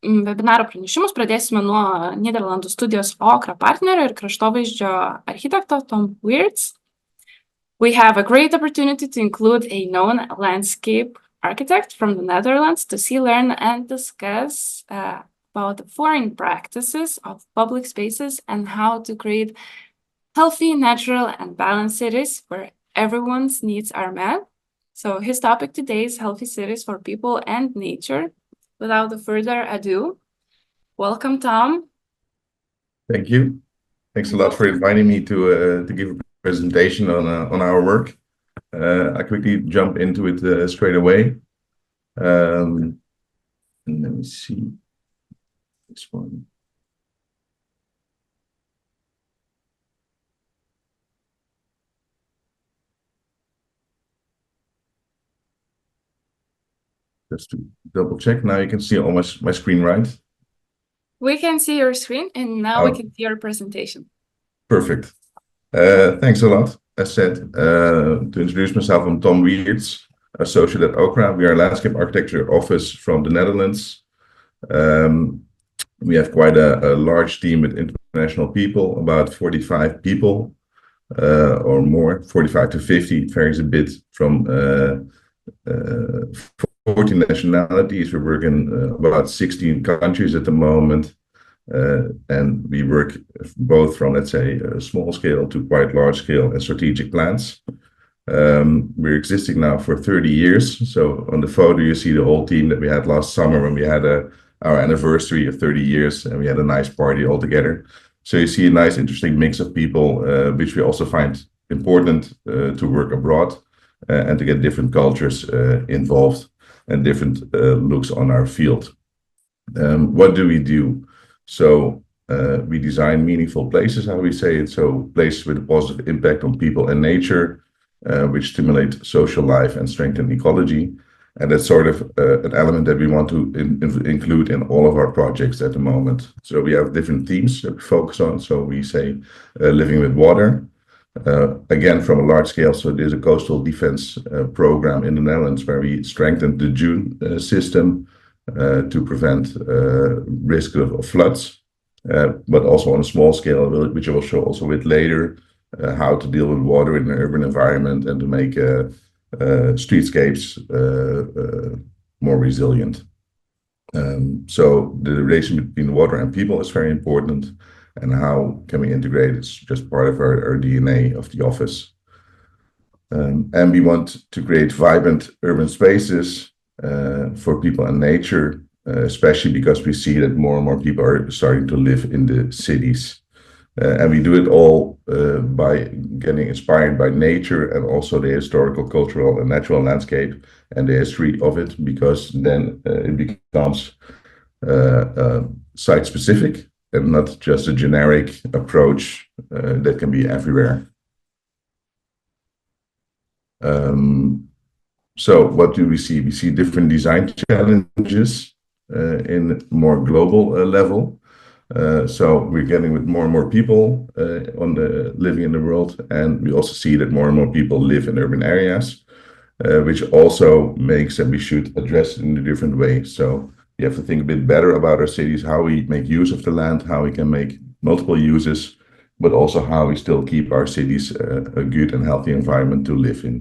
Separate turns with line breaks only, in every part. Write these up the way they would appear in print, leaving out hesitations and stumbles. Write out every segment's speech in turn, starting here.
Webinaro pranešimus pradėsime nuo Nyderlandų studijos OKRA partnerio ir kraštovaizdžio architekto Tom Wierts. We have a great opportunity to include a known landscape architect from the Netherlands to see, learn, and discuss about the foreign practices of public spaces and how to create healthy, natural, and balanced cities where everyone's needs are met. So his topic today is healthy cities for people and nature. Without further ado, welcome, Tom.
Thank you. Thanks a lot for inviting me to give a presentation on our work. I quickly jump into it straight away. And let me see this one. Just to double check. Now you can see almost my screen, right?
We can see your screen, and now we can see your presentation.
Perfect. Thanks a lot. As said, to introduce myself, I'm Tom Wierts, associate at OKRA. We are a landscape architecture office from the Netherlands. We have quite a large team with international people, about 45 people or more, 45 to 50. It varies a bit from 14 nationalities. We work in about 16 countries at the moment. And we work both from, let's say, a small scale to quite large scale and strategic plans. We're existing now for 30 years. So on the photo, you see the whole team that we had last summer when we had our anniversary of 30 years, and we had a nice party all together. So you see a nice, interesting mix of people, which we also find important to work abroad and to get different cultures involved and different looks on our field. What do we do? So we design meaningful places, how we say it. So places with a positive impact on people and nature, which stimulate social life and strengthen ecology. And that's sort of an element that we want to include in all of our projects at the moment. So we have different themes that we focus on. So we say living with water. Again, from a large scale, so there's a coastal defense program in the Netherlands where we strengthened the dune system to prevent risk of floods, but also on a small scale, which I will show also with later, how to deal with water in an urban environment and to make streetscapes more resilient. So the relation between water and people is very important. And how can we integrate it? It's just part of our DNA of the office. And we want to create vibrant urban spaces for people and nature, especially because we see that more and more people are starting to live in the cities. And we do it all by getting inspired by nature and also the historical, cultural, and natural landscape and the history of it, because then it becomes site-specific and not just a generic approach that can be everywhere. So what do we see? We see different design challenges in more global level. So we're getting with more and more people living in the world, and we also see that more and more people live in urban areas, which also makes that we should address it in a different way. So we have to think a bit better about our cities, how we make use of the land, how we can make multiple uses, but also how we still keep our cities a good and healthy environment to live in.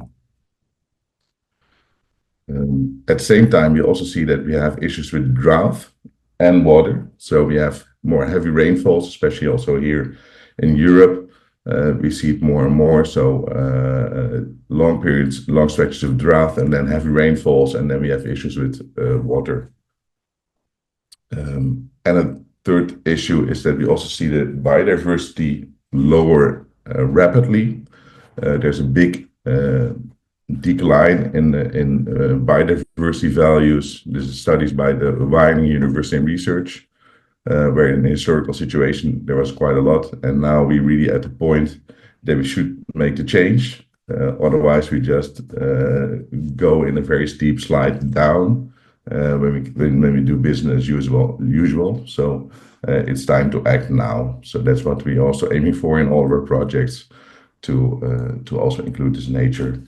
At the same time, we also see that we have issues with drought and water. So we have more heavy rainfalls, especially also here in Europe. We see it more and more. So long periods, long stretches of drought, and then heavy rainfalls, and then we have issues with water. And a third issue is that we also see the biodiversity lower rapidly. There's a big decline in biodiversity values. This is studies by the Wageningen University and Research, where in the historical situation there was quite a lot, and now we really at the point that we should make the change. Otherwise, we just go in a very steep slide down when we do business as usual. So it's time to act now. So that's what we also aiming for in all of our projects, to also include this nature.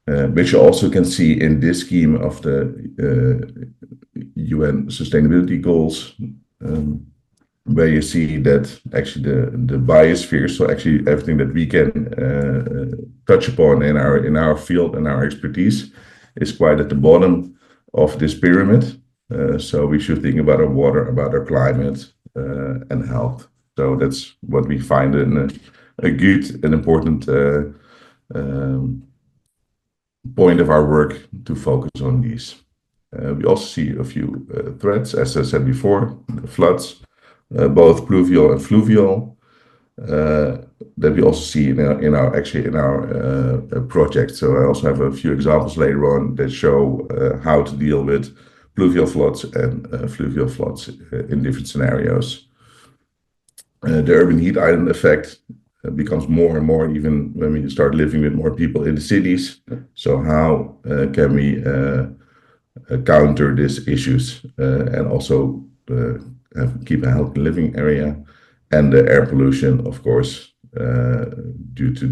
which you also can see in this scheme of the UN sustainability goals, where you see that actually the biosphere, so actually everything that we can touch upon in our field and our expertise, is quite at the bottom of this pyramid. So we should think about our water, about our climate, and health. So that's what we find a good and important point of our work, to focus on these. We also see a few threats, as I said before, the floods, both pluvial and fluvial, that we also see in our project. So I also have a few examples later on that show how to deal with pluvial floods and fluvial floods in different scenarios. The urban heat island effect becomes more and more, even when we start living with more people in the cities. So how can we counter these issues and also keep a healthy living area, and the air pollution, of course, due to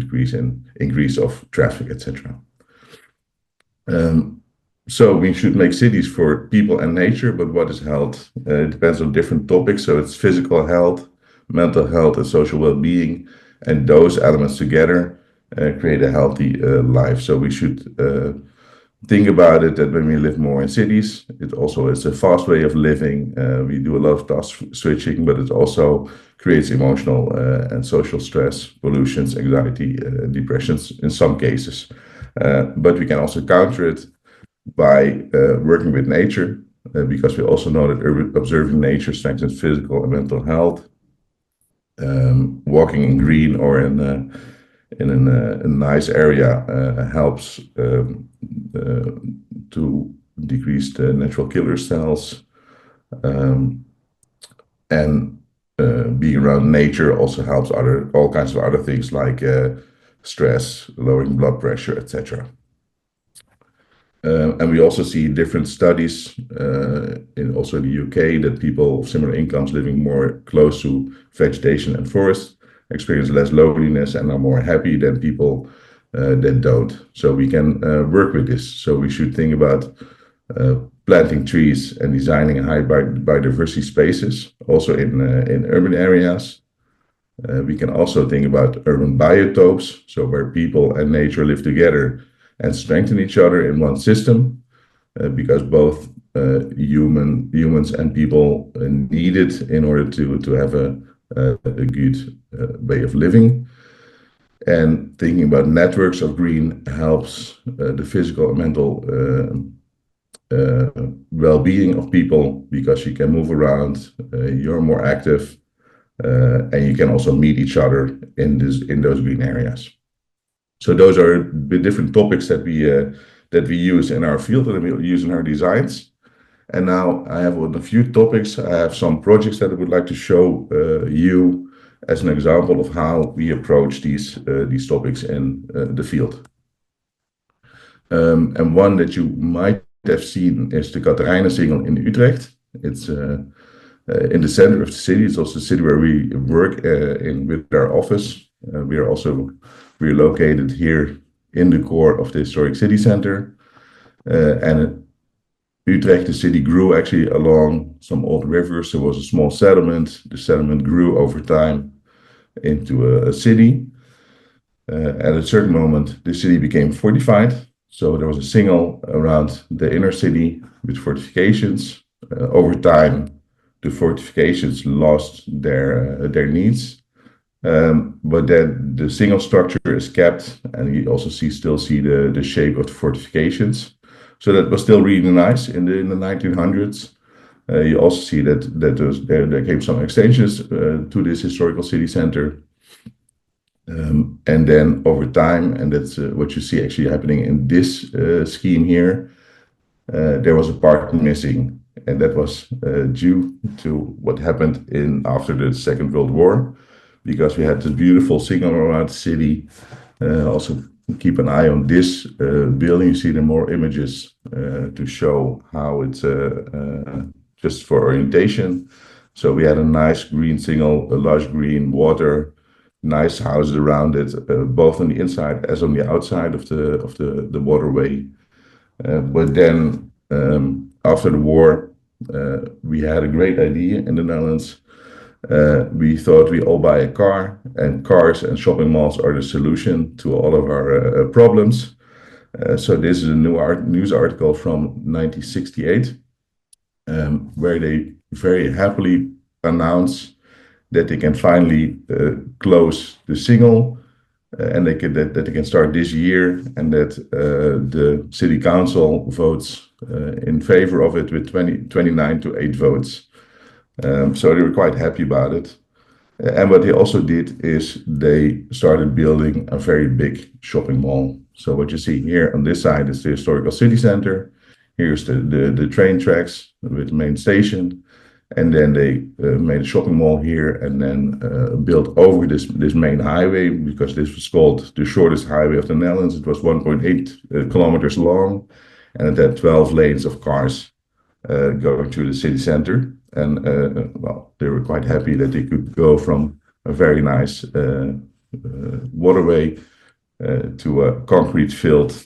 increase of traffic, etc. So we should make cities for people and nature, but what is health? It depends on different topics. So it's physical health, mental health, and social well-being, and those elements together create a healthy life. So we should think about it that when we live more in cities, it also is a fast way of living. We do a lot of task switching, but it also creates emotional and social stress, pollutions, anxiety, depressions in some cases. But we can also counter it by working with nature, because we also know that observing nature strengthens physical and mental health. Walking in green or in a nice area helps to decrease the natural killer cells, and being around nature also helps all kinds of other things like stress, lowering blood pressure, etc. And we also see different studies also in the UK that people of similar incomes living more close to vegetation and forest experience less loneliness and are more happy than people that don't. So we can work with this. So we should think about planting trees and designing high biodiversity spaces, also in urban areas. We can also think about urban biotopes, so where people and nature live together and strengthen each other in one system, because both humans and people need it in order to have a good way of living. And thinking about networks of green helps the physical and mental well-being of people, because you can move around, you're more active, and you can also meet each other in those green areas. So those are the different topics that we use in our field and we use in our designs. And now I have a few topics. I have some projects that I would like to show you as an example of how we approach these topics in the field. And one that you might have seen is the Katharijnensingel in Utrecht. It's in the center of the city. It's also the city where we work with our office. We're located here in the core of the historic city center. And Utrecht, the city, grew actually along some old rivers. There was a small settlement. The settlement grew over time into a city. At a certain moment, the city became fortified. So there was a singel around the inner city with fortifications. Over time, the fortifications lost their needs. But then the single structure is kept, and you also still see the shape of the fortifications. So that was still really nice in the 1900s. You also see that there came some extensions to this historical city center. And then over time, and that's what you see actually happening in this scheme here, there was a part missing, and that was due to what happened after the Second World War, because we had this beautiful signal around the city. Also keep an eye on this building. You see the more images to show how it's just for orientation. So we had a nice green signal, a lush green water, nice houses around it, both on the inside as on the outside of the waterway. But then after the war, we had a great idea in the Netherlands. We thought we all buy a car, and cars and shopping malls are the solution to all of our problems. So this is a news article from 1968, where they very happily announce that they can finally close the single, and that they can start this year, and that the city council votes in favor of it with 29 to 8 votes. So they were quite happy about it. And what they also did is they started building a very big shopping mall. So what you see here on this side is the historical city center. Here's the train tracks with the main station. And then they made a shopping mall here, and then built over this main highway, because this was called the shortest highway of the Netherlands. It was 1.8 kilometers long, and it had 12 lanes of cars going through the city center. And well, they were quite happy that they could go from a very nice waterway to a concrete-filled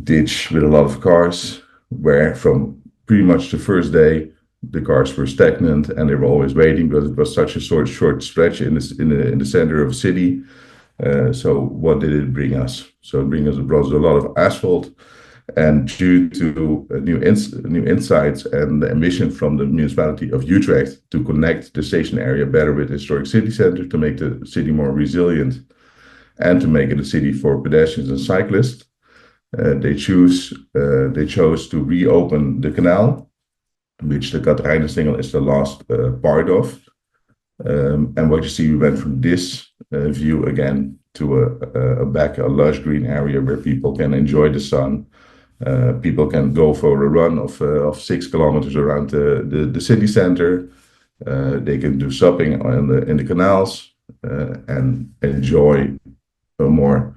ditch with a lot of cars, where from pretty much the first day, the cars were stagnant and they were always waiting, because it was such a short stretch in the center of the city. So what did it bring us? So it brought us a lot of asphalt, and due to new insights and the ambition from the municipality of Utrecht to connect the station area better with the historic city center, to make the city more resilient and to make it a city for pedestrians and cyclists, they chose to reopen the canal, which the Katharijnensingel is the last part of. And what you see, we went from this view again to a lush green area where people can enjoy the sun. People can go for a run of 6 kilometers around the city center. They can do shopping in the canals and enjoy a more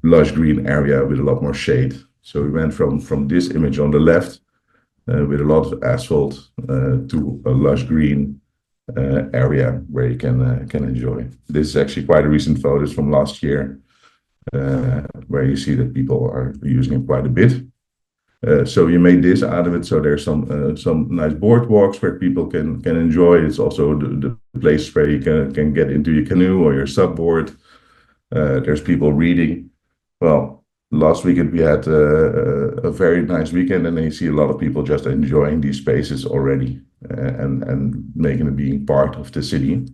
lush green area with a lot more shade. So we went from this image on the left with a lot of asphalt to a lush green area where you can enjoy. This is actually quite a recent photos from last year, where you see that people are using it quite a bit. So you made this out of it. So there's some nice boardwalks where people can enjoy. It's also the place where you can get into your canoe or your subboard. There's people reading. Well, last weekend we had a very nice weekend, and then you see a lot of people just enjoying these spaces already and making it being part of the city.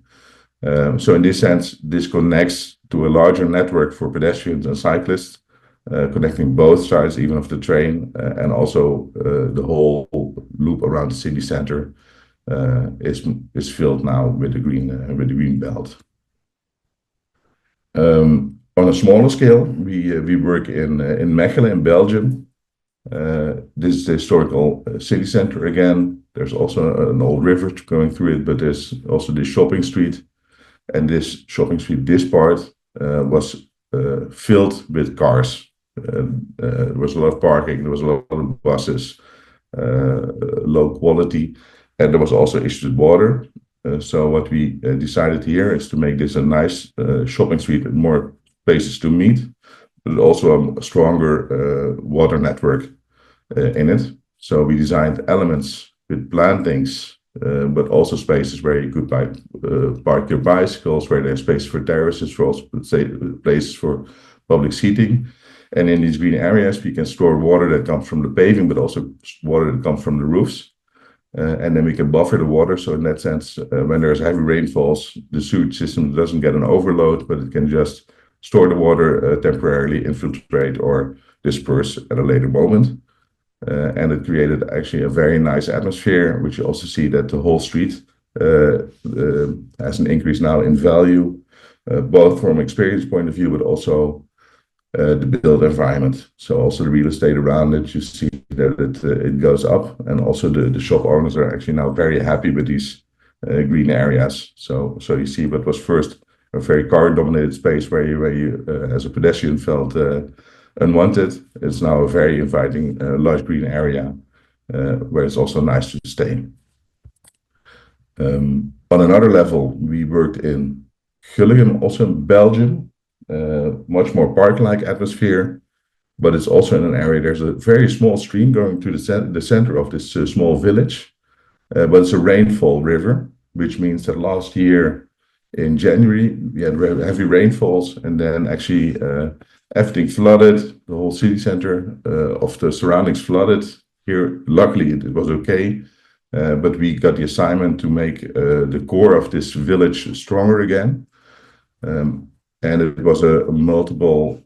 So in this sense, this connects to a larger network for pedestrians and cyclists, connecting both sides, even of the train, and also the whole loop around the city center is filled now with the green belt. On a smaller scale, we work in Mechelen in Belgium. This is the historical city center again. There's also an old river going through it, but there's also this shopping street. And this shopping street, this part, was filled with cars. There was a lot of parking, there was a lot of buses, low quality, and there was also issues with water. So what we decided here is to make this a nice shopping street with more places to meet, but also a stronger water network in it. So we designed elements with plantings, but also spaces where you could park your bicycles, where there's space for terraces, for also places for public seating. And in these green areas, we can store water that comes from the paving, but also water that comes from the roofs. And then we can buffer the water. So in that sense, when there's heavy rainfalls, the sewage system doesn't get an overload, but it can just store the water temporarily, infiltrate or disperse at a later moment. And it created actually a very nice atmosphere, which you also see that the whole street has an increase now in value, both from experience point of view, but also the built environment. So also the real estate around it, you see that it goes up, and also the shop owners are actually now very happy with these green areas. So you see what was first a very car-dominated space where you as a pedestrian felt unwanted. It's now a very inviting, lush green area where it's also nice to stay. On another level, we worked in Gulligen, also in Belgium, much more park-like atmosphere, but it's also in an area, there's a very small stream going to the center of this small village, but it's a rainfall river, which means that last year in January, we had heavy rainfalls, and then actually everything flooded, the whole city center of the surroundings flooded. Here, luckily, it was okay, but we got the assignment to make the core of this village stronger again. And it was a multiple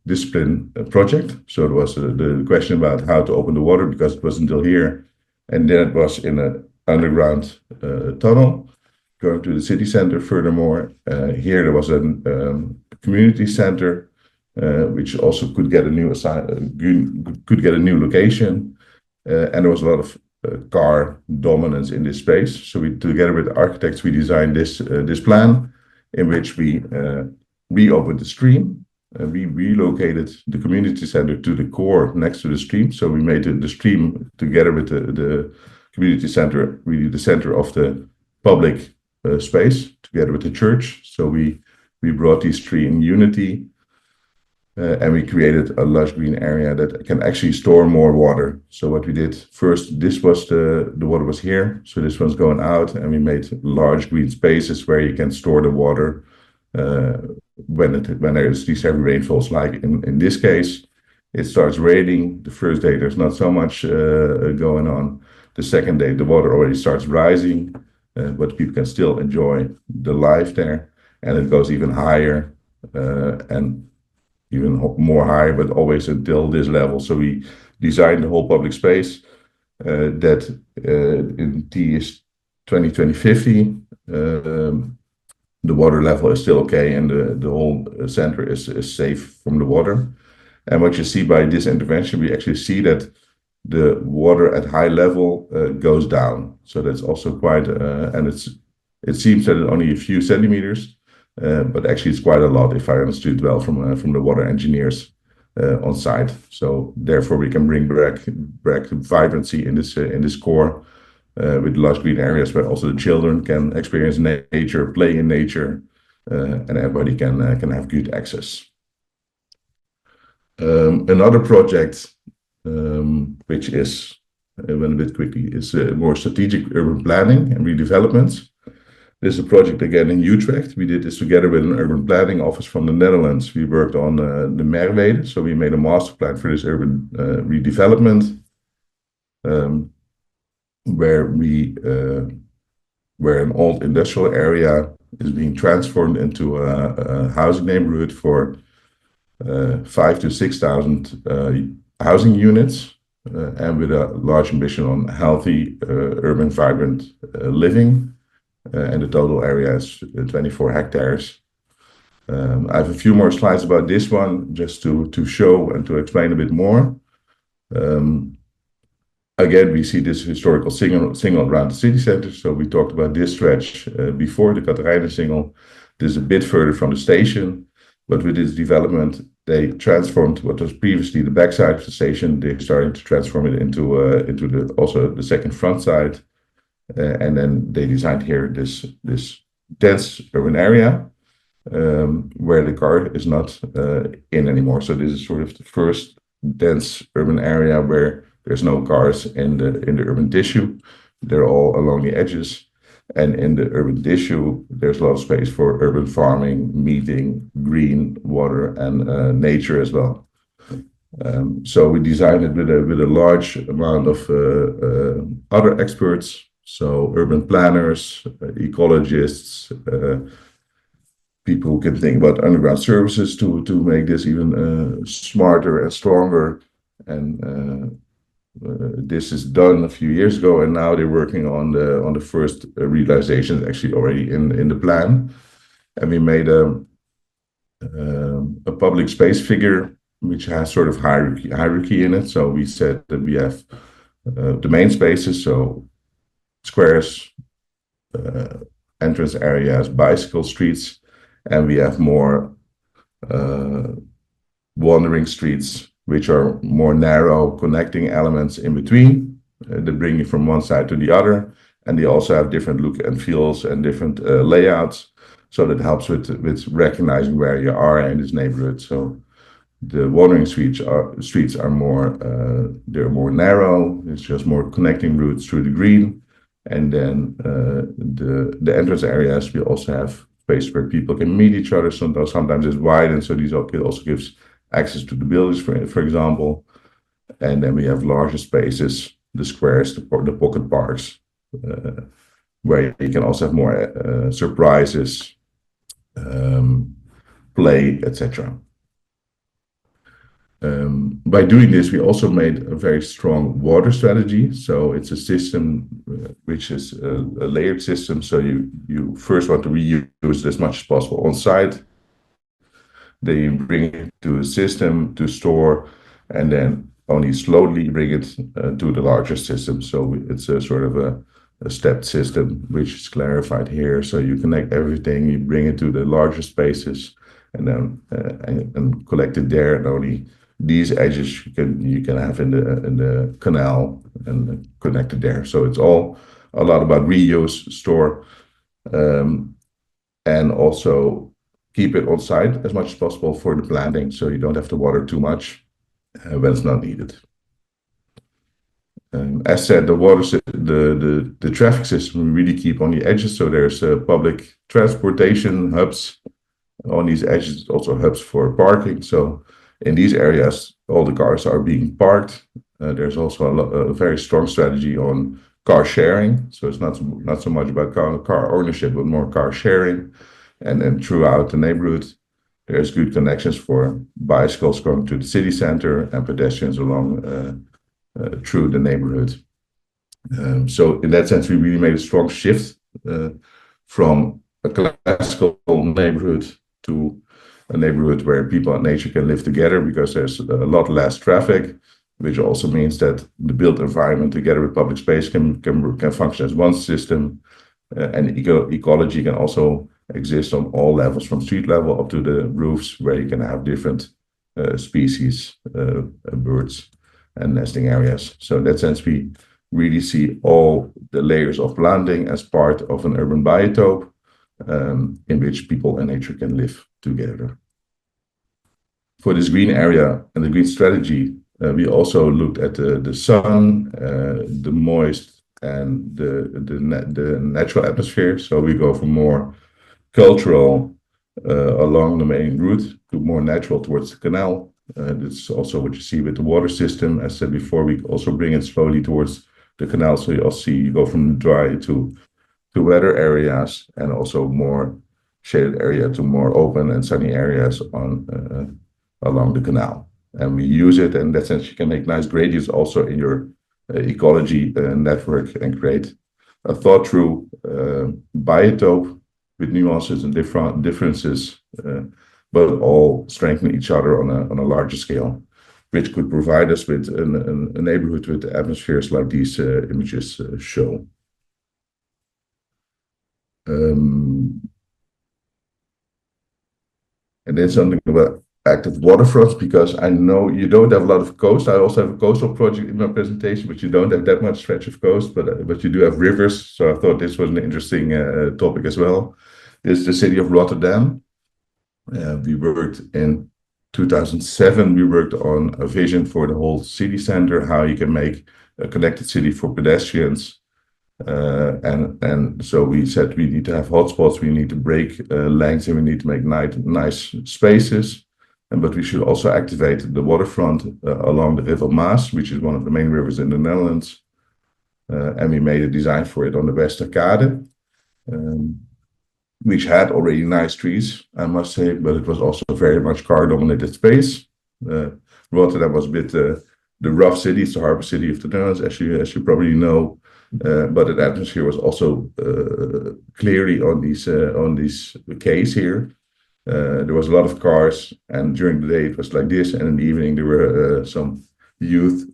discipline project. So it was the question about how to open the water, because it was until here. And then it was in an underground tunnel going to the city center. Furthermore, here there was a community center, which also could get a new location. And there was a lot of car dominance in this space. So we, together with architects, we designed this plan in which we reopened the stream. We relocated the community center to the core next to the stream. So we made the stream together with the community center, really the center of the public space, together with the church. So we brought these three in unity, and we created a lush green area that can actually store more water. So what we did first, this was the water was here. So this one's going out, and we made large green spaces where you can store the water when there's these heavy rainfalls. Like in this case, it starts raining. The first day there's not so much going on. The second day the water already starts rising, but people can still enjoy the life there, and it goes even higher and even more higher, but always until this level. So we designed the whole public space that in TS 2050 the water level is still okay, and the whole center is safe from the water. And what you see by this intervention, we actually see that the water at high level goes down. So that's also quite, and it seems that it's only a few centimeters, but actually it's quite a lot, if I understood well from the water engineers on site. So therefore we can bring back vibrancy in this core with lush green areas where also the children can experience nature, play in nature, and everybody can have good access. Another project, which is, I went a bit quickly, is more strategic urban planning and redevelopment. This is a project again in Utrecht. We did this together with an urban planning office from the Netherlands. We worked on the Merwede, so we made a master plan for this urban redevelopment, where an old industrial area is being transformed into a housing neighborhood for 5,000 to 6,000 housing units, and with a large ambition on healthy, urban, vibrant living. And the total area is 24 hectares. I have a few more slides about this one, just to show and to explain a bit more. Again, we see this historical single around the city center. So we talked about this stretch before, the Catharijnen single. This is a bit further from the station, but with this development, they transformed what was previously the backside of the station. They're starting to transform it into also the second front side. And then they designed here this dense urban area where the car is not in anymore. So this is sort of the first dense urban area where there's no cars in the urban tissue. They're all along the edges. And in the urban tissue, there's a lot of space for urban farming, meeting, green, water, and nature as well. So we designed it with a large amount of other experts. So urban planners, ecologists, people who can think about underground services to make this even smarter and stronger. And this is done a few years ago, and now they're working on the first realizations actually already in the plan. And we made a public space figure which has sort of hierarchy in it. So we said that we have the main spaces, so squares, entrance areas, bicycle streets, and we have more wandering streets, which are more narrow connecting elements in between that bring you from one side to the other. And they also have different look and feels and different layouts. So that helps with recognizing where you are in this neighborhood. So the wandering streets are more they're more narrow. It's just more connecting routes through the green, and then the entrance areas we also have space where people can meet each other. Sometimes it's wide, and so these also gives access to the buildings, for example. And then we have larger spaces, the squares, the pocket parks, where you can also have more surprises, play, etc. By doing this, we also made a very strong water strategy. So it's a system which is a layered system. So you first want to reuse it as much as possible on site. Then you bring it to a system to store, and then only slowly bring it to the larger system. So it's a sort of a stepped system, which is clarified here. So you connect everything, you bring it to the larger spaces, and then and collect it there. And only these edges you can have in the canal and connect it there. So it's all a lot about reuse, store, and also keep it on site as much as possible for the planting, so you don't have to water too much when it's not needed. As said, the traffic system we really keep on the edges. So there's public transportation hubs on these edges, also hubs for parking. So in these areas, all the cars are being parked. There's also a very strong strategy on car sharing. So it's not so much about car ownership, but more car sharing. And then throughout the neighborhood, there's good connections for bicycles going to the city center and pedestrians along through the neighborhood. So in that sense, we really made a strong shift from a classical neighborhood to a neighborhood where people and nature can live together, because there's a lot less traffic, which also means that the built environment together with public space can function as one system, and ecology can also exist on all levels, from street level up to the roofs, where you can have different species, birds and nesting areas. So in that sense, we really see all the layers of planting as part of an urban biotope in which people and nature can live together. For this green area and the green strategy, we also looked at the sun, the moist, and the natural atmosphere. So we go from more cultural along the main route to more natural towards the canal. That's also what you see with the water system. As said before, we also bring it slowly towards the canal. So you also see you go from dry to wetter areas, and also more shaded area to more open and sunny areas on along the canal. And we use it, and in that sense, you can make nice gradients also in your ecology network, and create a thought through biotope with nuances and differences, but all strengthen each other on a larger scale, which could provide us with a neighborhood with atmospheres like these images show. And then something about active waterfronts, because I know you don't have a lot of coast. I also have a coastal project in my presentation, but you don't have that much stretch of coast, but you do have rivers. So I thought this was an interesting topic as well. This is the city of Rotterdam. We worked in 2007, we worked on a vision for the whole city center, how you can make a connected city for pedestrians. And so we said we need to have hotspots, we need to break lengths, and we need to make nice spaces. But we should also activate the waterfront along the River Maas, which is one of the main rivers in the Netherlands. And we made a design for it on the Westerkade, which had already nice trees, I must say, but it was also very much car-dominated space. Rotterdam was a bit the rough city, it's the harbor city of the Netherlands, as you probably know. But the atmosphere was also clearly on these quays here. There was a lot of cars, and during the day it was like this, and in the evening there were some youth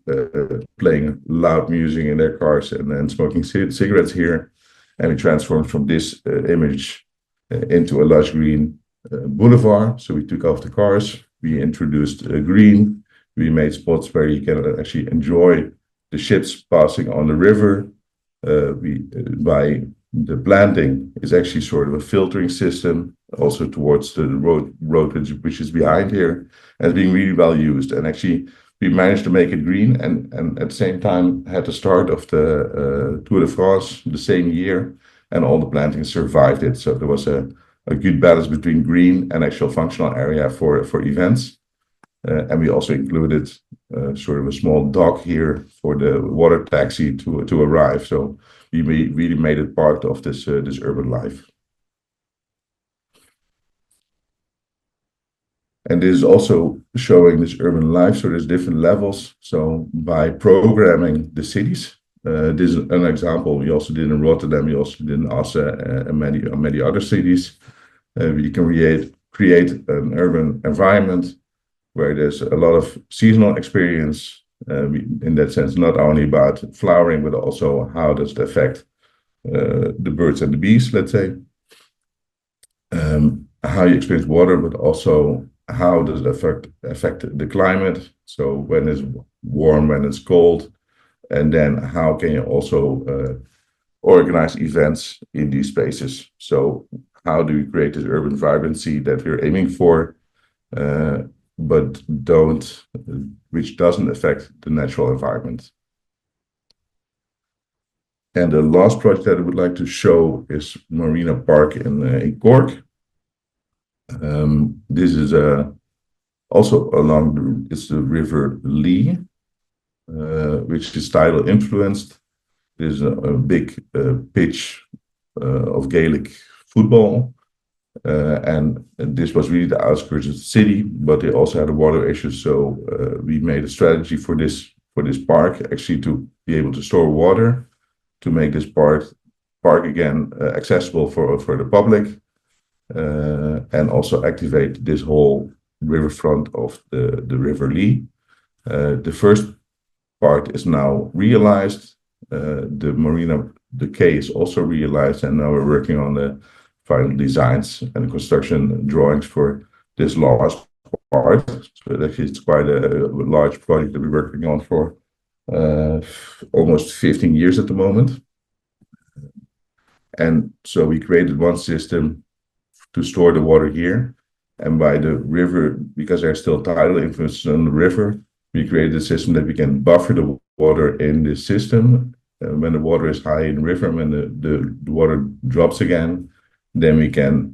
playing loud music in their cars and then smoking cigarettes here. And we transformed from this image into a lush green boulevard. So we took off the cars, we introduced green, we made spots where you can actually enjoy the ships passing on the river by The planting is actually sort of a filtering system, also towards the road which is behind here, as being really well used. And actually, we managed to make it green, and at the same time had the start of the Tour de France the same year, and all the plantings survived it. So there was a good balance between green and actual functional area for events. And we also included sort of a small dock here for the water taxi to arrive. So we really made it part of this urban life. And this is also showing this urban life. So there's different levels. So by programming the cities, this is an example we also did in Rotterdam, we also did in Assen and many other cities. We can create an urban environment where there's a lot of seasonal experience, in that sense, not only about flowering, but also how does it affect the birds and the bees, let's say. How you experience water, but also how does it affect the climate? So when it's warm, when it's cold, and then how can you also organize events in these spaces? So how do we create this urban vibrancy that we're aiming for, but which doesn't affect the natural environment? And the last project that I would like to show is Marina Park in Cork. This is also along the river Lee, which is tidal influenced. There's a big pitch of Gaelic football, and this was really the outskirts of the city, but they also had a water issue. So we made a strategy for this park, actually, to be able to store water, to make this park again accessible for the public, and also activate this whole riverfront of the River Lee. The first part is now realized. The marina, the quay is also realized, and now we're working on the final designs and construction drawings for this last part. So it's quite a large project that we're working on for almost 15 years at the moment. And so we created one system to store the water here. And by the river, because there's still tidal influence on the river, we created a system that we can buffer the water in this system. When the water is high in the river, when the water drops again, then we can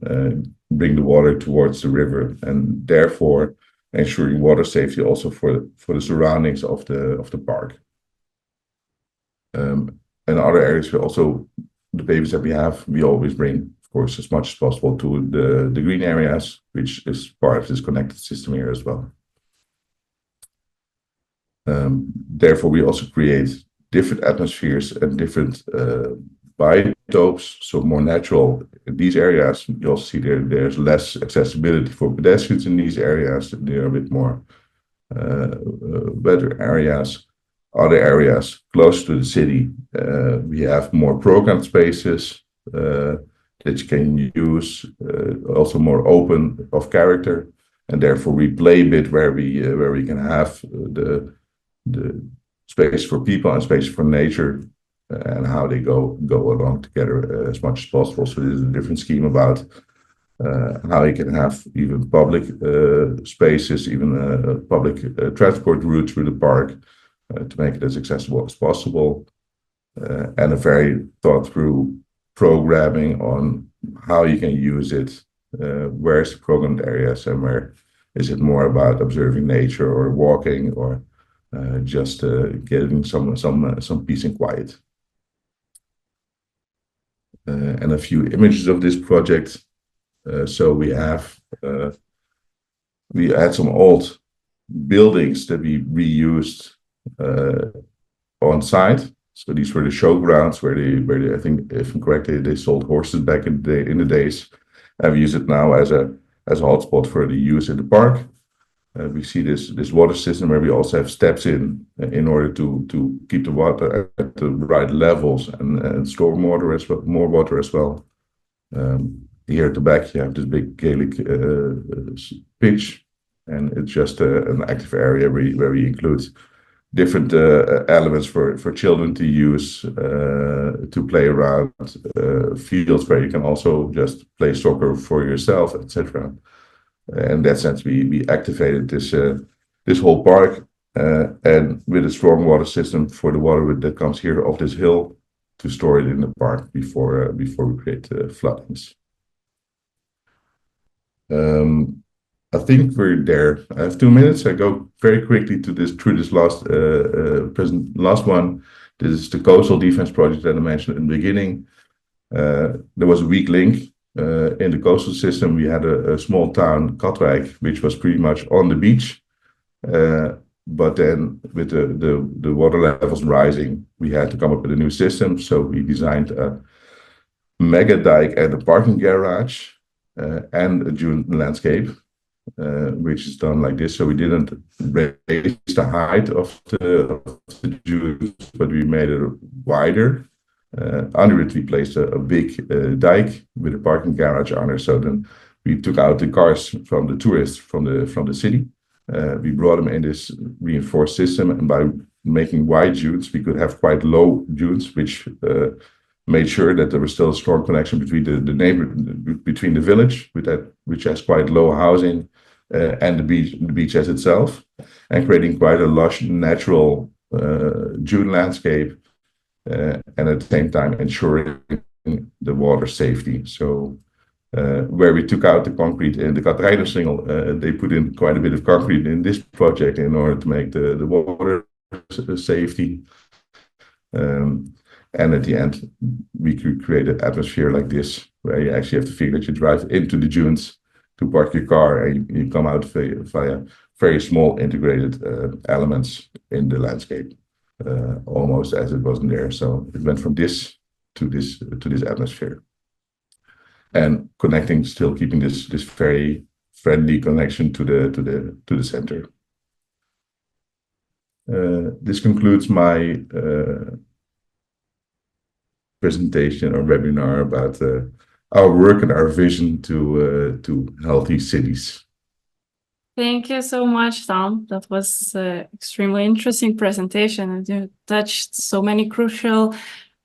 bring the water towards the river, and therefore ensuring water safety also for the surroundings of the park. And other areas, we also, the babies that we have, we always bring, of course, as much as possible to the green areas, which is part of this connected system here as well. Therefore, we also create different atmospheres and different biotopes, so more natural in these areas. You also see there's less accessibility for pedestrians in these areas. They're a bit more better areas. Other areas close to the city, we have more programmed spaces that you can use, also more open of character, and therefore we play a bit where we can have the space for people and space for nature, and how they go along together as much as possible. So there's a different scheme about how you can have even public spaces, even public transport routes through the park, to make it as accessible as possible, and a very thought through programming on how you can use it, where's the programmed areas, and where is it more about observing nature or walking, or just getting some peace and quiet. And a few images of this project. So we had some old buildings that we reused on site. So these were the showgrounds where they, I think, if I'm correct, they sold horses back in the days, and we use it now as a hotspot for the use in the park. We see this water system where we also have steps in order to keep the water at the right levels and store more water as well. Here at the back, you have this big Gaelic pitch, and it's just an active area where we include different elements for children to use, to play around, fields where you can also just play soccer for yourself, etc. In that sense, we activated this whole park, and with a strong water system for the water that comes here off this hill to store it in the park before we create floodings. I think we're there. I have 2 minutes. I go very quickly through this last one. This is the coastal defense project that I mentioned in the beginning. There was a weak link in the coastal system. We had a small town, Katwijk, which was pretty much on the beach. But then with the water levels rising, we had to come up with a new system. So we designed a mega dike and a parking garage and a dune landscape, which is done like this. So we didn't raise the height of the dunes, but we made it wider. Under it, we placed a big dike with a parking garage under. So then we took out the cars from the tourists from the city. We brought them in this reinforced system, and by making wide dunes, we could have quite low dunes, which made sure that there was still a strong connection between between the village, which has quite low housing, and the beach as itself, and creating quite a lush natural dune landscape, and at the same time ensuring the water safety. So where we took out the concrete in the Katrijnersingel, they put in quite a bit of concrete in this project in order to make the water safety. And at the end, we could create an atmosphere like this, where you actually have to feel that you drive into the dunes to park your car, and you come out via very small integrated elements in the landscape, almost as it wasn't there. So it went from this to this atmosphere, and connecting, still keeping this very friendly connection to the center. This concludes my presentation or webinar about our work and our vision to healthy cities.
Thank you so much, Tom. That was an extremely interesting presentation, and you touched so many crucial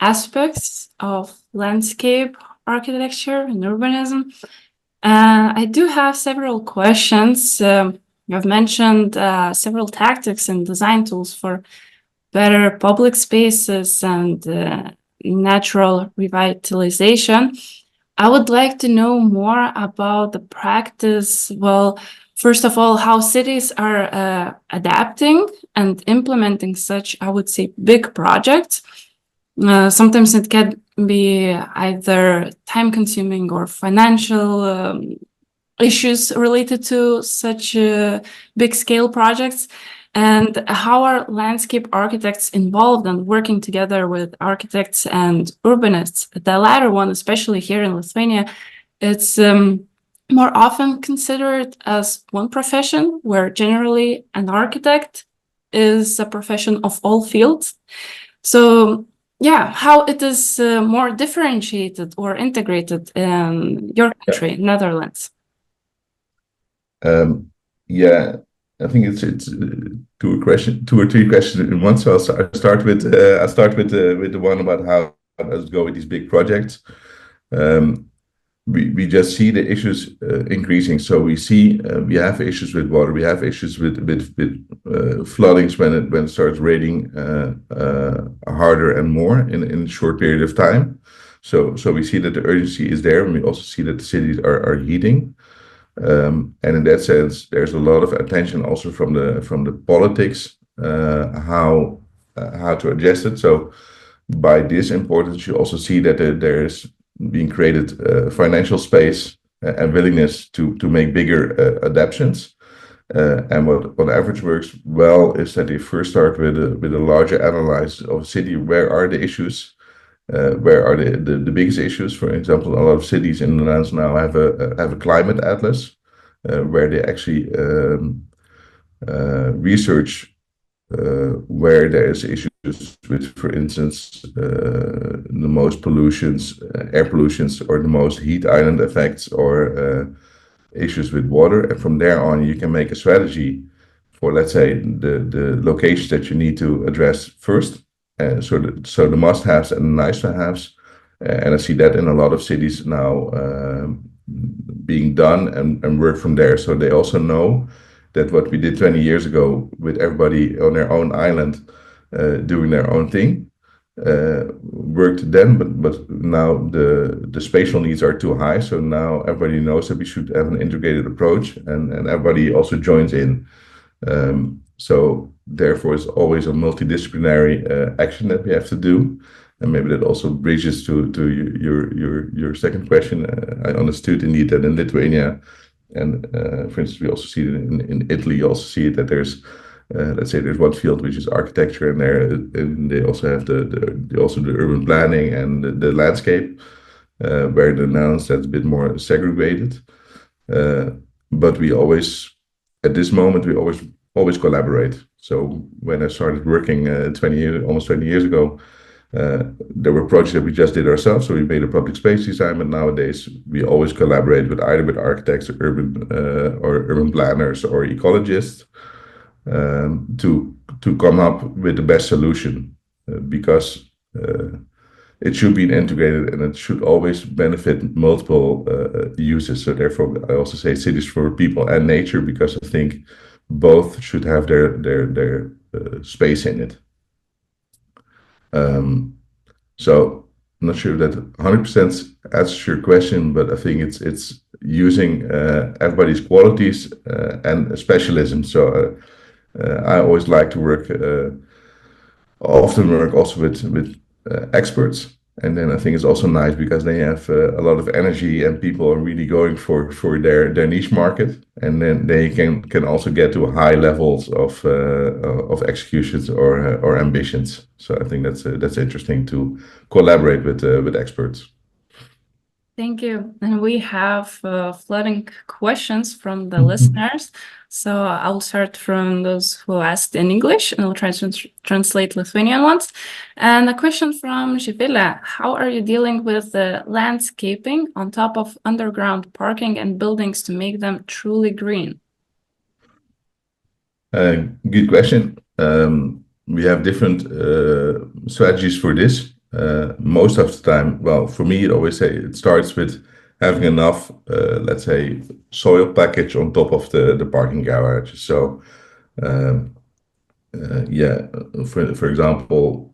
aspects of landscape architecture and urbanism. I do have several questions. You've mentioned several tactics and design tools for better public spaces and natural revitalization. I would like to know more about the practice. Well, first of all, how cities are adapting and implementing such, I would say, big projects. Sometimes it can be either time-consuming or financial issues related to such big-scale projects. And how are landscape architects involved and working together with architects and urbanists? The latter one, especially here in Lithuania, it's more often considered as one profession, where generally an architect is a profession of all fields. So yeah, how it is more differentiated or integrated in your country, Netherlands?
Yeah, I think it's two or three questions in one. So I'll start with the one about how does it go with these big projects. We just see the issues increasing. So we see we have issues with water. We have issues with floodings when it starts raining harder and more in a short period of time. So we see that the urgency is there, and we also see that the cities are heating. And in that sense, there's a lot of attention also from the politics how to adjust it. So by this importance, you also see that there's being created financial space and willingness to make bigger adaptations. And what average works well is that they first start with a larger analysis of a city. Where are the issues? Where are the biggest issues? For example, a lot of cities in the Netherlands now have a climate atlas where they actually research where there is issues with, for instance, the most pollutions, air pollutions, or the most heat island effects, or issues with water. And from there on, you can make a strategy let's say the locations that you need to address first. So the must-haves and the nice-to-haves, and I see that in a lot of cities now being done and work from there. So they also know that what we did 20 years ago with everybody on their own island doing their own thing worked then, but now the spatial needs are too high. So now everybody knows that we should have an integrated approach, and everybody also joins in. So therefore, it's always a multidisciplinary action that we have to do. And maybe that also bridges to your second question. I understood indeed that in Lithuania, and for instance, we also see it in Italy. You also see it that there's, let's say, there's one field which is architecture, and there, and they also have the urban planning and the landscape, where in the Netherlands that's a bit more segregated. But we always, at this moment, we always collaborate. So when I started working almost 20 years ago, there were projects that we just did ourselves. So we made a public space design, but nowadays we always collaborate with either with architects, urban planners, or ecologists to come up with the best solution, because it should be integrated and it should always benefit multiple uses. So therefore, I also say cities for people and nature, because I think both should have their space in it. So I'm not sure if that 100% answers your question, but I think it's using everybody's qualities and specialism. So I always like to often work also with experts. And then I think it's also nice because they have a lot of energy and people are really going for their niche market, and then they can also get to high levels of executions or ambitions. So I think that's interesting to collaborate with experts.
Thank you. And we have flooding questions from the listeners. So I'll start from those who asked in English, and I'll try to translate Lithuanian ones. And a question from Živile: how are you dealing with the landscaping on top of underground parking and buildings to make them truly green?
Good question. We have different strategies for this. Most of the time, well, for me, it starts with having enough, let's say, soil package on top of the parking garage. So, for example,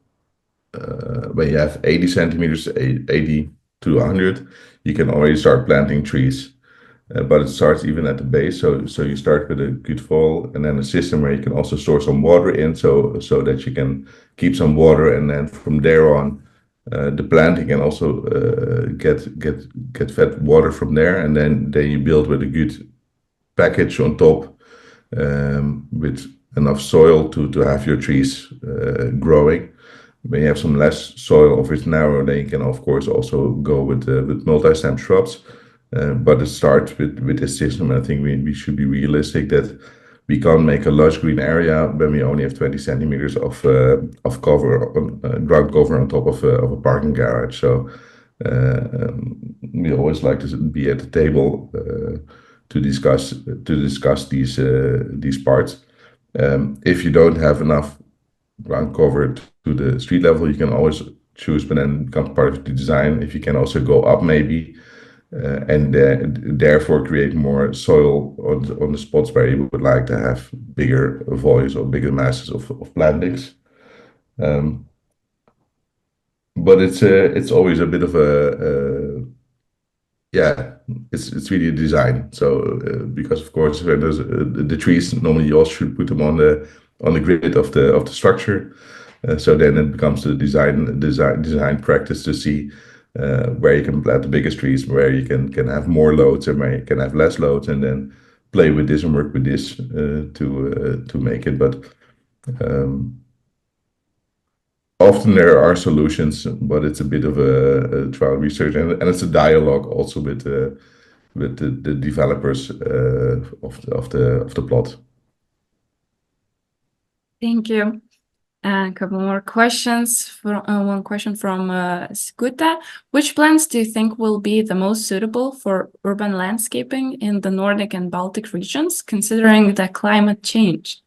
when you have 80 centimeters, 80 to 100, you can already start planting trees. But it starts even at the base. So you start with a good fall, and then a system where you can also store some water in, so that you can keep some water, and then from there on, the planting can also get fed water from there, and then you build with a good package on top, with enough soil to have your trees growing. When you have some less soil, if it's narrow, then you can of course also go with multi-stem shrubs. But it starts with this system, and I think we should be realistic that we can't make a lush green area when we only have 20 centimeters of cover, ground cover on top of a parking garage. So we always like to be at the table to discuss these parts. If you don't have enough ground cover to the street level, you can always choose, but then it becomes part of the design. If you can also go up maybe. And therefore create more soil on the spots where you would like to have bigger volumes or bigger masses of plantings. But it's always a bit of it's really a design. So because of course when there's the trees, normally you also should put them on the grid of the structure. So then it becomes the design practice to see where you can plant the biggest trees, where you can have more loads, and where you can have less loads, and then play with this and work with this to make it. But often there are solutions, but it's a bit of a trial research, and it's a dialogue also with the developers of the plot.
Thank you. And a couple more questions. One question from Skuta. Which plants do you think will be the most suitable for urban landscaping in the Nordic and Baltic regions, considering the climate change?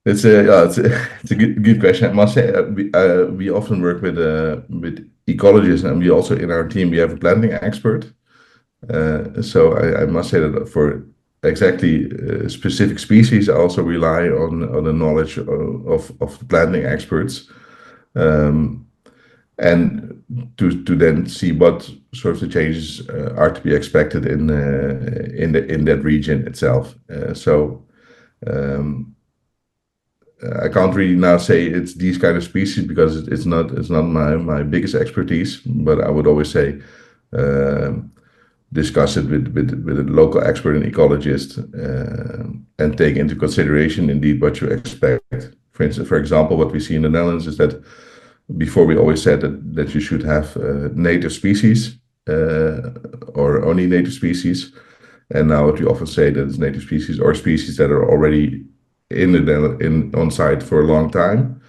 It's a good question. I must say we often work with ecologists, and we also in our team we have a planting expert. So I must say that for exactly specific species, I also rely on the knowledge of the planting experts, and to then see what sort of the changes are to be expected in that region itself. I can't really now say it's these kind of species because it's not my biggest expertise, but I would always say discuss it with a local expert and ecologist, and take into consideration indeed what you expect. For example, what we see in the Netherlands is that before we always said that you should have native species or only native species, and now what we often say that it's native species or species that are already on site for a long time,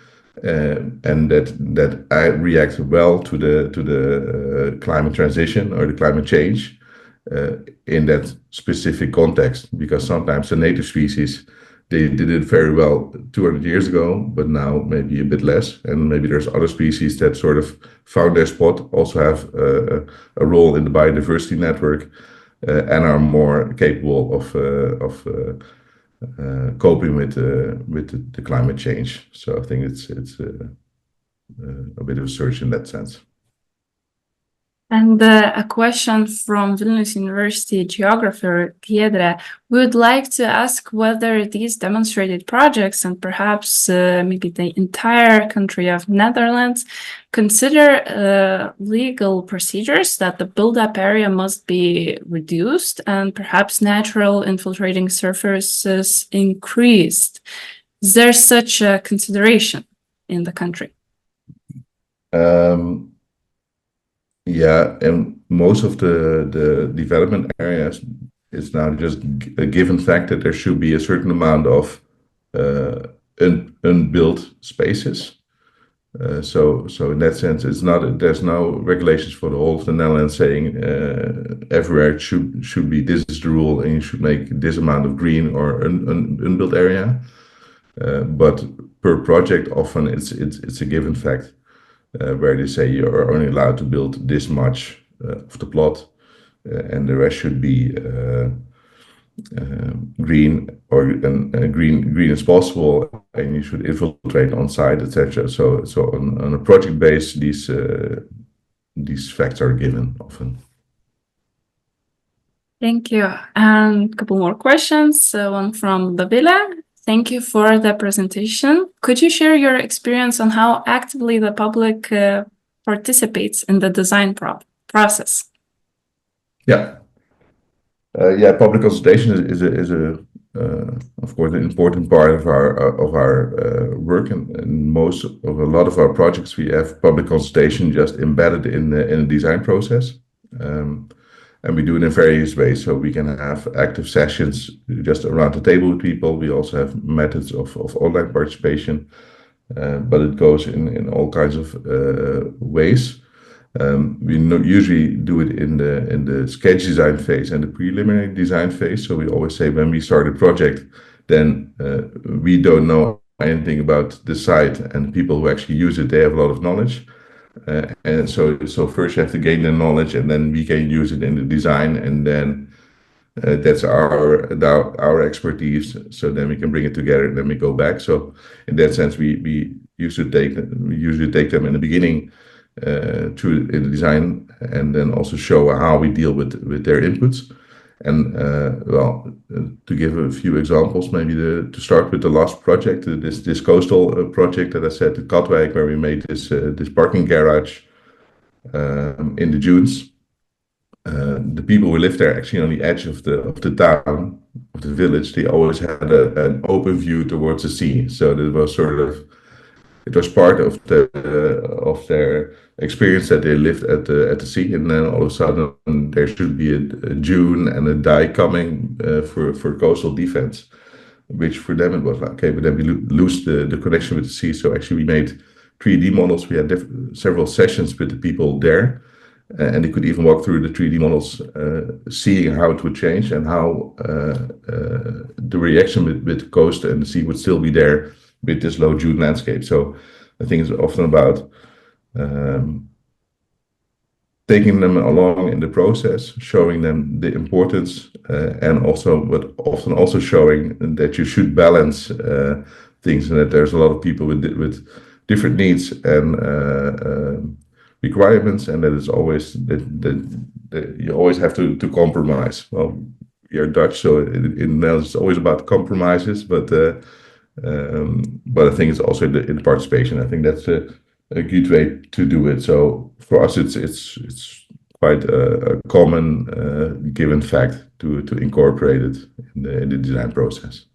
and that react well to the climate transition or the climate change in that specific context. Because sometimes the native species, they did it very well 200 years ago, but now maybe a bit less, and maybe there's other species that sort of found their spot, also have a role in the biodiversity network, and are more capable of coping with the climate change. So I think it's a bit of a search in that sense.
And a question from Vilnius University geographer Giedre. We would like to ask whether these demonstrated projects and perhaps maybe the entire country of Netherlands consider legal procedures that the build-up area must be reduced and perhaps natural infiltrating surfaces increased. Is there such a consideration in the country?
Yeah, and most of the development areas, it's now just a given fact that there should be a certain amount of unbuilt spaces. So in that sense, there's no regulations for the whole of the Netherlands saying everywhere it should be this is the rule and you should make this amount of green or unbuilt area. But per project, often it's a given fact. Where they say you're only allowed to build this much of the plot, and the rest should be green or green as possible, and you should infiltrate on site, etc. So on a project base, these facts are given often.
Thank you. And a couple more questions. One from Babila. Thank you for the presentation. Could you share your experience on how actively the public participates in the design process?
Yeah. Public consultation is of course an important part of our work, and a lot of our projects we have public consultation just embedded in the design process. And we do it in various ways. So we can have active sessions just around the table with people. We also have methods of online participation, but it goes in all kinds of ways. We usually do it in the sketch design phase and the preliminary design phase. So we always say when we start a project, then we don't know anything about the site, and people who actually use it, they have a lot of knowledge. And so first you have to gain the knowledge, and then we can use it in the design, and then that's our expertise. So then we can bring it together, and then we go back. So in that sense, we usually take them in the beginning through in the design, and then also show how we deal with their inputs. And to give a few examples, maybe to start with the last project, this coastal project that I said, the Katwijk, where we made this parking garage in the dunes. The people who live there, actually on the edge of the town, of the village, they always had an open view towards the sea. So it was it was part of their experience that they lived at the sea, and then all of a sudden there should be a dune and a dike coming for coastal defense, which for them it was like, okay, but then we lose the connection with the sea. So actually we made 3D models. We had several sessions with the people there, and they could even walk through the 3D models, seeing how it would change and how the reaction with the coast and the sea would still be there with this low June landscape. So I think it's often about taking them along in the process, showing them the importance, and also, but often also showing that you should balance things, and that there's a lot of people with different needs and requirements, and that it's always that you always have to compromise. Well, you're Dutch, so in Netherlands it's always about compromises, but I think it's also in the participation. I think that's a good way to do it. So for us, it's quite a common given fact to incorporate it in the design process.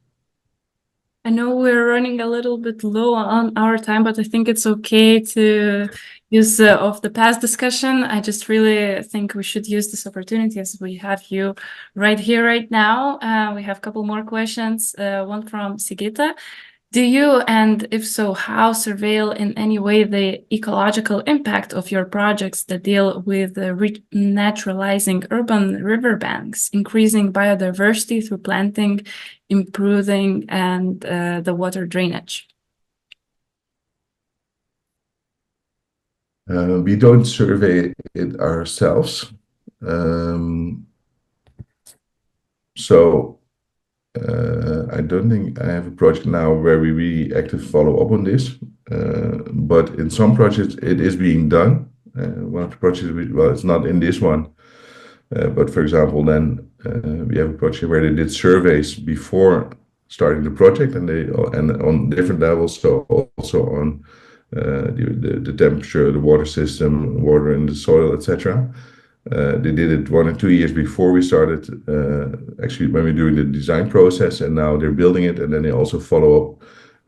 I know we're running a little bit low on our time, but I think it's okay to use of the past discussion. I just really think we should use this opportunity as we have you right here, right now. We have a couple more questions. One from Sigita. Do you, and if so, how surveil in any way the ecological impact of your projects that deal with naturalizing urban riverbanks, increasing biodiversity through planting, improving and the water drainage?
We don't survey it ourselves. I don't think I have a project now where we really actively follow up on this, but in some projects it is being done. One of the projects, well, it's not in this one, but for example, then we have a project where they did surveys before starting the project, and on different levels, so also on the temperature, the water system, water in the soil, etc. They did it 1 or 2 years before we started, actually when we were doing the design process, and now they're building it, and then they also follow up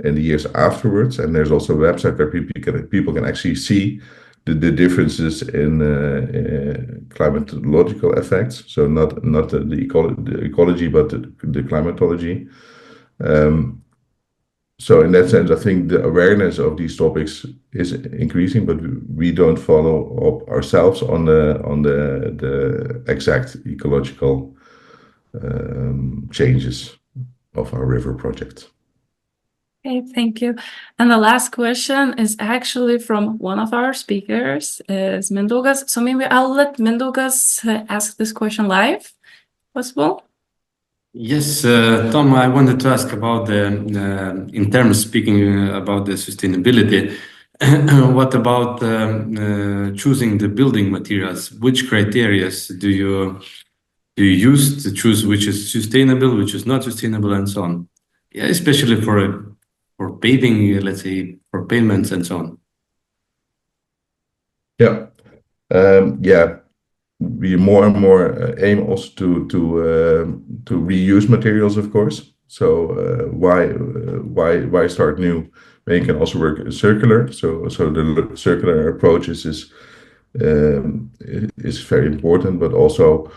in the years afterwards. And there's also a website where people can actually see the differences in climatological effects. So not the ecology, but the climatology. So in that sense, I think the awareness of these topics is increasing, but we don't follow up ourselves on the exact ecological changes of our river project.
Okay, thank you. And the last question is actually from one of our speakers, is Mindaugas. So maybe I'll let Mindaugas ask this question live, possible?
Yes, Tom, I wanted to ask about in terms speaking about the sustainability, what about choosing the building materials? Which criteria do you use to choose which is sustainable, which is not sustainable, and so on? Yeah, especially for paving, let's say, for pavements and so on.
Yeah, yeah. We more and more aim also to reuse materials, of course. So why start new when you can also work circular? So the circular approach is very important, but also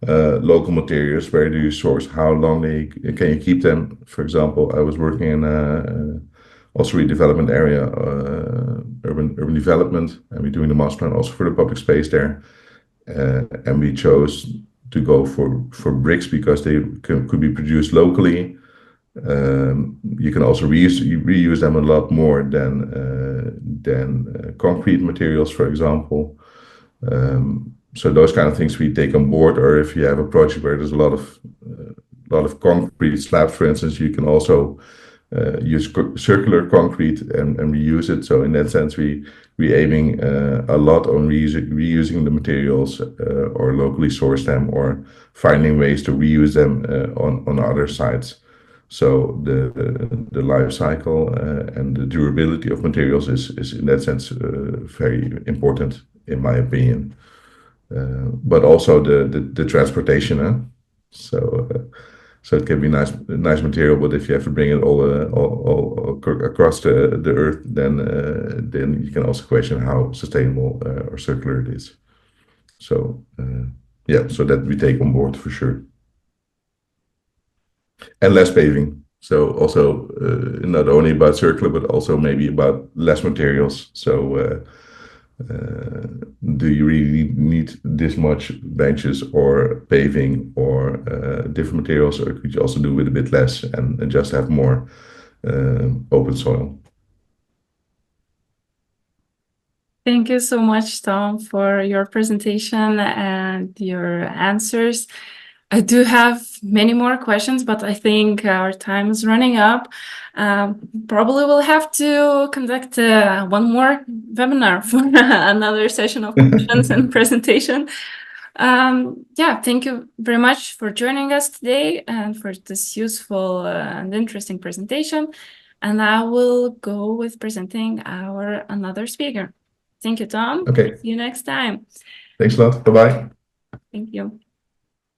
local materials. Where do you source? How long can you keep them? For example, I was working in also redevelopment area, urban development, and we're doing the master plan also for the public space there. And we chose to go for bricks because they could be produced locally. You can also reuse them a lot more than concrete materials, for example. So those kind of things we take on board. Or if you have a project where there's a lot of concrete slabs, for instance, you can also use circular concrete and reuse it. So in that sense, we aiming a lot on reusing the materials or locally source them, or finding ways to reuse them on other sites. So the life cycle and the durability of materials is in that sense very important, in my opinion. But also the transportation. So it can be nice material, but if you have to bring it all across the earth, then you can also question how sustainable or circular it is. So yeah, so that we take on board for sure. And less paving. So also not only about circular, but also maybe about less materials. So do you really need this much benches or paving or different materials, or could you also do with a bit less and just have more open soil.
Thank you so much, Tom, for your presentation and your answers. I do have many more questions, but I think our time is running up. Probably we'll have to conduct one more webinar for another session of questions and presentation. Yeah, thank you very much for joining us today and for this useful and interesting presentation. And I will go with presenting our another speaker. Thank you, Tom.
Okay.
See you next time.
Thanks a lot. Bye-bye.
Thank you.